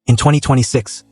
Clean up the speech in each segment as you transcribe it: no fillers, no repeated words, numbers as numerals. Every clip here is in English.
In 2026,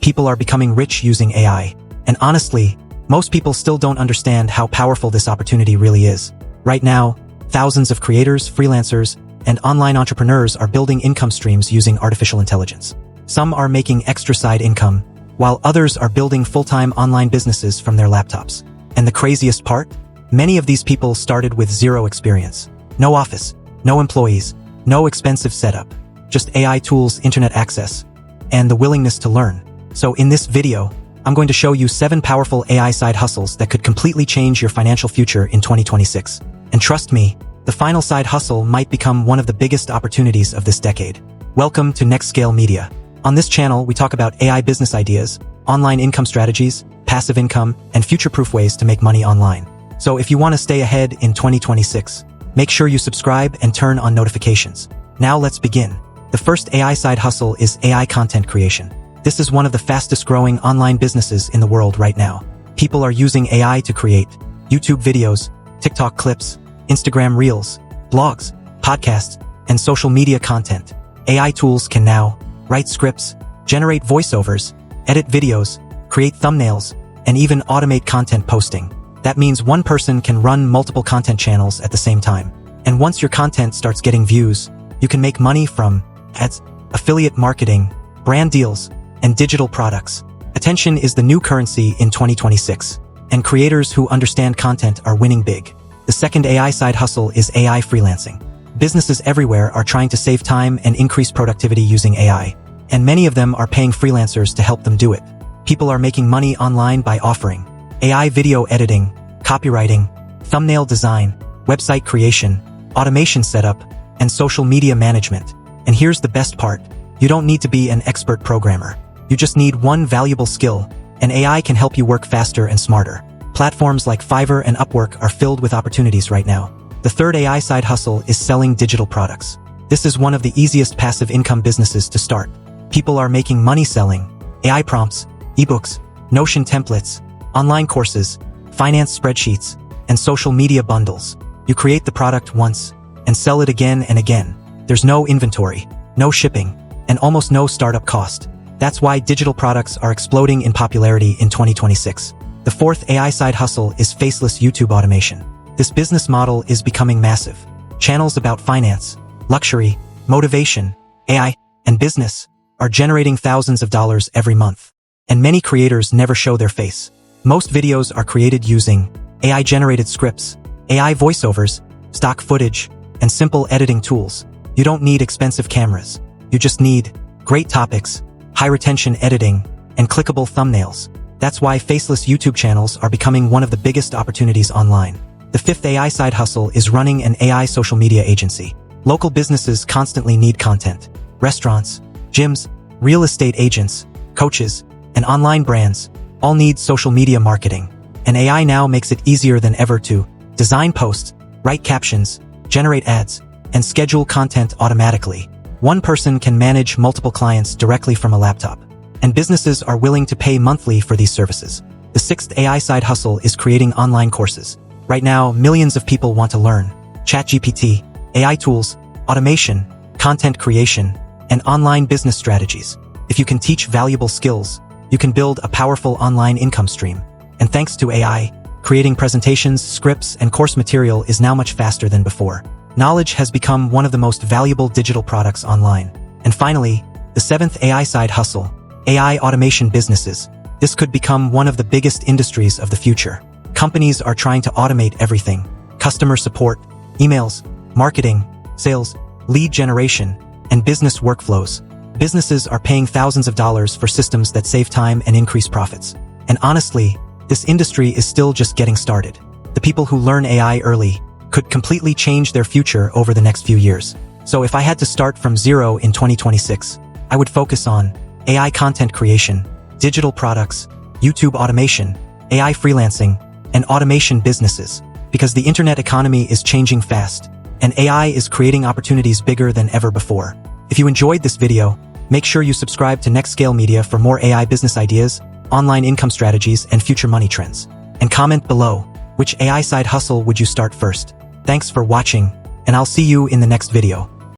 people are becoming rich using AI. And honestly, most people still don't understand how powerful this opportunity really is. Right now, thousands of creators, freelancers, and online entrepreneurs are building income streams using artificial intelligence. Some are making extra side income, while others are building full-time online businesses from their laptops. And the craziest part? Many of these people started with zero experience. No office, no employees, no expensive setup, just AI tools, internet access, and the willingness to learn. So in this video, I'm going to show you 7 powerful AI side hustles that could completely change your financial future in 2026. And trust me, the final side hustle might become one of the biggest opportunities of this decade. Welcome to Next Scale Media. On this channel, we talk about AI business ideas, online income strategies, passive income, and future-proof ways to make money online. So if you want to stay ahead in 2026, make sure you subscribe and turn on notifications. Now let's begin. The first AI side hustle is AI content creation. This is one of the fastest growing online businesses in the world right now. People are using AI to create YouTube videos, TikTok clips, Instagram reels, blogs, podcasts, and social media content. AI tools can now write scripts, generate voiceovers, edit videos, create thumbnails, and even automate content posting. That means one person can run multiple content channels at the same time. And once your content starts getting views, you can make money from ads, affiliate marketing, brand deals, and digital products. Attention is the new currency in 2026, and creators who understand content are winning big. The second AI side hustle is AI freelancing. Businesses everywhere are trying to save time and increase productivity using AI, and many of them are paying freelancers to help them do it. People are making money online by offering AI video editing, copywriting, thumbnail design, website creation, automation setup, and social media management. And here's the best part. You don't need to be an expert programmer. You just need one valuable skill, and AI can help you work faster and smarter. Platforms like Fiverr and Upwork are filled with opportunities right now. The third AI side hustle is selling digital products. This is one of the easiest passive income businesses to start. People are making money selling AI prompts, ebooks, Notion templates, online courses, finance spreadsheets, and social media bundles. You create the product once and sell it again and again. There's no inventory, no shipping, and almost no startup cost. That's why digital products are exploding in popularity in 2026. The fourth AI side hustle is Faceless YouTube automation. This business model is becoming massive. Channels about finance, luxury, motivation, AI, and business are generating thousands of dollars every month. And many creators never show their face. Most videos are created using AI-generated scripts, AI voiceovers, stock footage, and simple editing tools. You don't need expensive cameras. You just need great topics, high-retention editing, and clickable thumbnails. That's why faceless YouTube channels are becoming one of the biggest opportunities online. The fifth AI side hustle is running an AI social media agency. Local businesses constantly need content. Restaurants, gyms, real estate agents, coaches, and online brands all need social media marketing. And AI now makes it easier than ever to design posts, write captions, generate ads, and schedule content automatically. One person can manage multiple clients directly from a laptop, and businesses are willing to pay monthly for these services. The sixth AI side hustle is creating online courses. Right now, millions of people want to learn ChatGPT, AI tools, automation, content creation, and online business strategies. If you can teach valuable skills, you can build a powerful online income stream. And thanks to AI, creating presentations, scripts, and course material is now much faster than before. Knowledge has become one of the most valuable digital products online. And finally, the seventh AI side hustle, AI automation businesses. This could become one of the biggest industries of the future. Companies are trying to automate everything: customer support, emails, marketing, sales, lead generation, and business workflows. Businesses are paying thousands of dollars for systems that save time and increase profits. And honestly, this industry is still just getting started. The people who learn AI early could completely change their future over the next few years. So if I had to start from zero in 2026, I would focus on AI content creation, digital products, YouTube automation, AI freelancing, and automation businesses. Because the internet economy is changing fast, and AI is creating opportunities bigger than ever before. If you enjoyed this video, make sure you subscribe to Next Scale Media for more AI business ideas, online income strategies, and future money trends. And comment below, which AI side hustle would you start first? Thanks for watching, and I'll see you in the next video.